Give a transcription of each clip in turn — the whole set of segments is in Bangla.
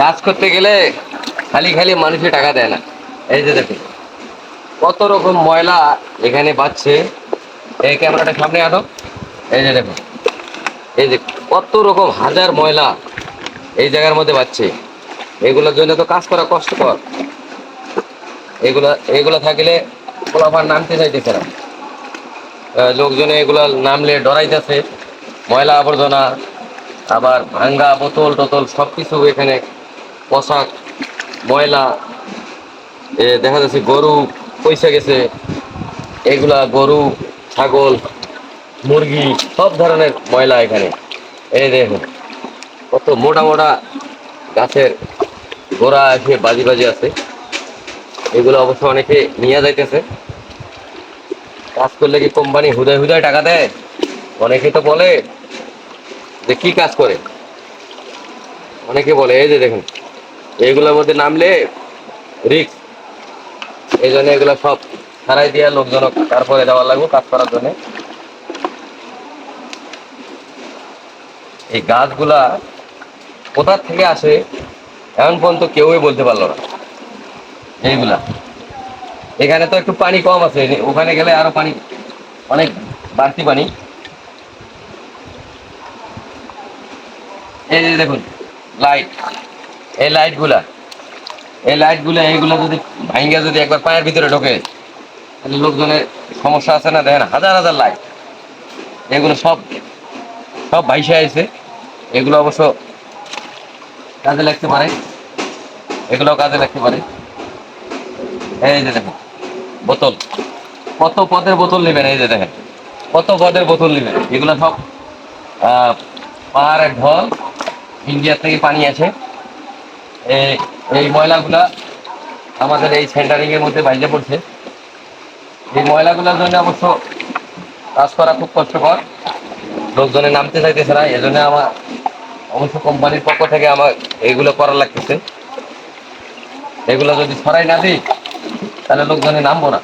কাজ করতে গেলে খালি খালি মানুষে টাকা দেয় না। এই যে দেখুন কত রকম ময়লা এখানে বাচ্ছে। এই ক্যামেরাটা সামনে আনো। এই যে দেখুন, এই যে কত রকম হাজার ময়লা এই জায়গার মধ্যে বাচ্ছে। এগুলোর জন্য তো কাজ করা কষ্টকর। এগুলা এগুলা থাকলে পোলাপান নামতে চাইতেছে না। লোকজনে এগুলা নামলে ডরাইতেছে। ময়লা আবর্জনা, আবার ভাঙ্গা বোতল টোতল সব কিছু এখানে, পোশাক ময়লা। দেখা যাচ্ছে গরু পয়সা গেছে, এগুলা গরু ছাগল মুরগি সব ধরনের ময়লা এখানে। এই দেখুন কত মোটা মোটা গাছের গোড়া এসে বাজি বাজি আছে। এগুলো অবশ্য অনেকে নিয়ে যাইতেছে। কাজ করলে কি কোম্পানি হুদায় হুদায় টাকা দেয়? অনেকে তো বলে যে কি কাজ করে, অনেকে বলে। এই যে দেখুন এগুলোর মধ্যে নামলে রিস্ক, এই জন্য এগুলো সব ছাড়াই দিয়া লোকজন তারপরে দেওয়া লাগবে কাজ করার জন্য। এই গাছগুলা কোথা থেকে আসে এখন পর্যন্ত কেউই বলতে পারলো না। এইগুলা এখানে তো একটু পানি কম আছে, ওখানে গেলে আরো পানি অনেক বাড়তি পানি। এই যে দেখুন লাইট, এই লাইটগুলা এইগুলা যদি ভাঙ্গা যদি একবার পায়ের ভিতরে ঢোকে তাহলে লোকজনের সমস্যা আছে না? দেখেন হাজার হাজার লাইট, এগুলো সব সব ভাইসে আছে। এগুলো অবশ্য কাজে লাগতে পারে, এগুলো কাজে লাগতে পারে। এই যে দেখেন বোতল, কত পদের বোতল নেবেন? এই যে দেখেন কত পদের বোতল নেবেন। এগুলো সব পাহাড়ের ঢল, ইন্ডিয়া থেকে পানি আছে। এই এই ময়লাগুলা আমাদের এই সেন্টারিং এর মধ্যে বাইরে পড়ছে। এই ময়লাগুলোর জন্য অবশ্য কাজ করা খুব কষ্টকর, লোকজনে নামতে চাইতেছে না। এজন্য আমার অবশ্য কোম্পানির পক্ষ থেকে আমার এইগুলো করা লাগতেছে। এগুলো যদি সরাই না দিই তাহলে লোকজনে নামবো না।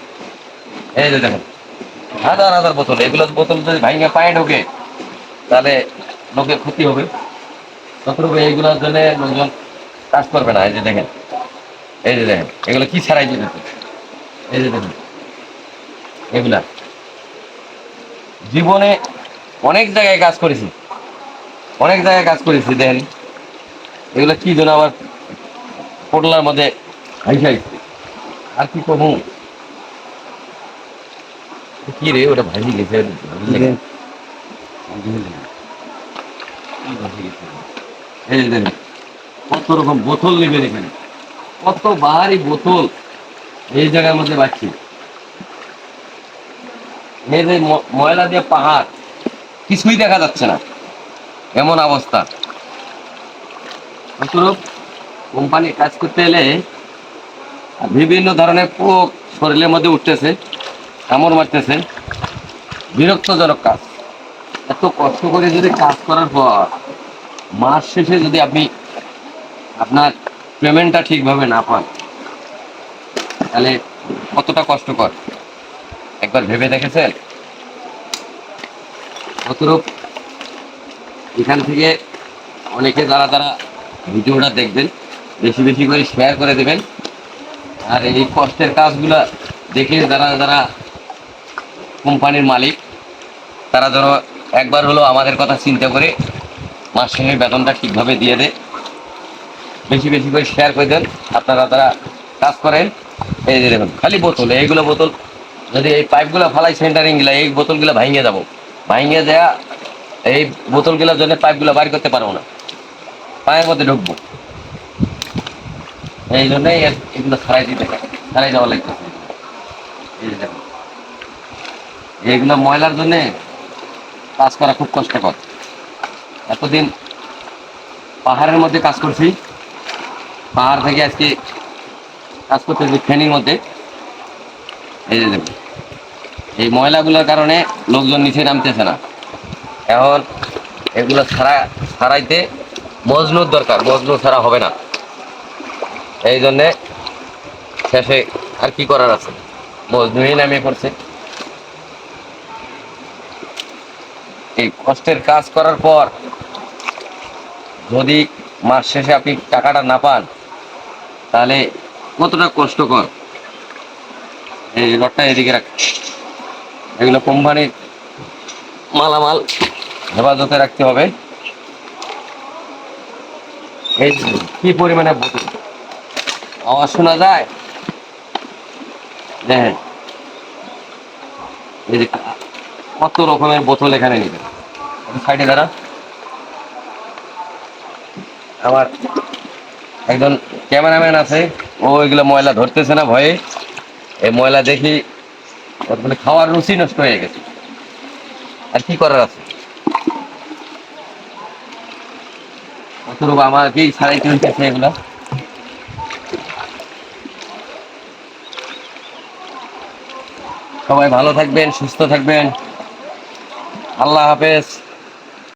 এই যে দেখেন হাজার হাজার বোতল, এগুলো বোতল যদি ভাঙে পায়ে ঢোকে তাহলে লোকের ক্ষতি হবে। ততটুকু এইগুলোর জন্য লোকজন কাজ করবে না। এই যে দেখেন, এই যে দেখেন এগুলো কি ছাড়াই দিতে। এই যে দেখেন এগুলা জীবনে অনেক জায়গায় কাজ করেছি, অনেক জায়গায় কাজ করেছি। দেখেন এগুলো কি জন্য আবার পোটলার মধ্যে হাইসাই। আর কি কমু, কি রে ওটা ভাসি গেছে। এই যে দেখেন কত রকম বোতল নেবেন এখানে, কত বাহারি বোতল এই জায়গার মধ্যে বাচ্ছি। এই যে ময়লা দিয়ে পাহাড়, কিছুই দেখা যাচ্ছে না, এমন অবস্থা। অতএব কোম্পানির কাজ করতে এলে বিভিন্ন ধরনের পোক শরীরের মধ্যে উঠতেছে, কামড় মারতেছে, বিরক্তজনক কাজ। এত কষ্ট করে যদি কাজ করার পর মাস শেষে যদি আপনি আপনার পেমেন্টটা ঠিকভাবে না পান তাহলে কতটা কষ্টকর একবার ভেবে দেখেছেন? অতরূপ এখান থেকে অনেকে যারা যারা ভিডিওটা দেখবেন বেশি বেশি করে শেয়ার করে দেবেন। আর এই কষ্টের কাজগুলা দেখে যারা যারা কোম্পানির মালিক তারা যেন একবার হলো আমাদের কথা চিন্তা করে মাস শেষে বেতনটা ঠিকভাবে দিয়ে দেয়। বেশি বেশি করে শেয়ার করে দেন আপনারা যারা কাজ করেন। এই যে দেখুন খালি বোতল, এইগুলো বোতল যদি এই পাইপগুলো ফালাই সেন্টারিং গুলা, এই বোতলগুলো ভাঙিয়ে যাবো, ভাঙিয়ে দেয়া এই বোতলগুলোর জন্য পাইপগুলো বাইর করতে পারবো না, পায়ের মধ্যে ঢুকবো। এই জন্যই এগুলো ছাড়াই দেওয়া লাগতেছে। এই যে দেখুন এইগুলো ময়লার জন্যে কাজ করা খুব কষ্টকর। এতদিন পাহাড়ের মধ্যে কাজ করছি, পাহাড় থেকে আজকে কাজ করতেছি ফেনীর মধ্যে। এই যে দেখুন এই ময়লাগুলোর কারণে লোকজন নিচে নামতেছে না। এখন এগুলো ছাড়াইতে মজনুর দরকার, মজনু ছাড়া হবে না। এই জন্যে শেষে আর কি করার আছে, মজনুই নামিয়ে পড়ছে। এই কষ্টের কাজ করার পর যদি মাস শেষে আপনি টাকাটা না পান, তাহলে কতটা কষ্টকর। এই লটটা এদিকে রাখ, এগুলো কোম্পানির মালামাল হেফাজতে রাখতে হবে। এই যে কি পরিমাণে বোতল, আওয়াজ শোনা যায়। দেখেন এই যে কত রকমের বোতল এখানে নেবেন। সাইডে দাঁড়া, আমার একজন ক্যামেরাম্যান আছে, ও এগুলো ময়লা ধরতেছে না ভয়ে। এই ময়লা দেখি ওর মানে খাওয়ার রুচি নষ্ট হয়ে গেছে, আর কি করার আছে। অতটুকু আমাকেই ছাড়াইতে হইতেছে এগুলা। সবাই ভালো থাকবেন, সুস্থ থাকবেন। আল্লাহ হাফেজ।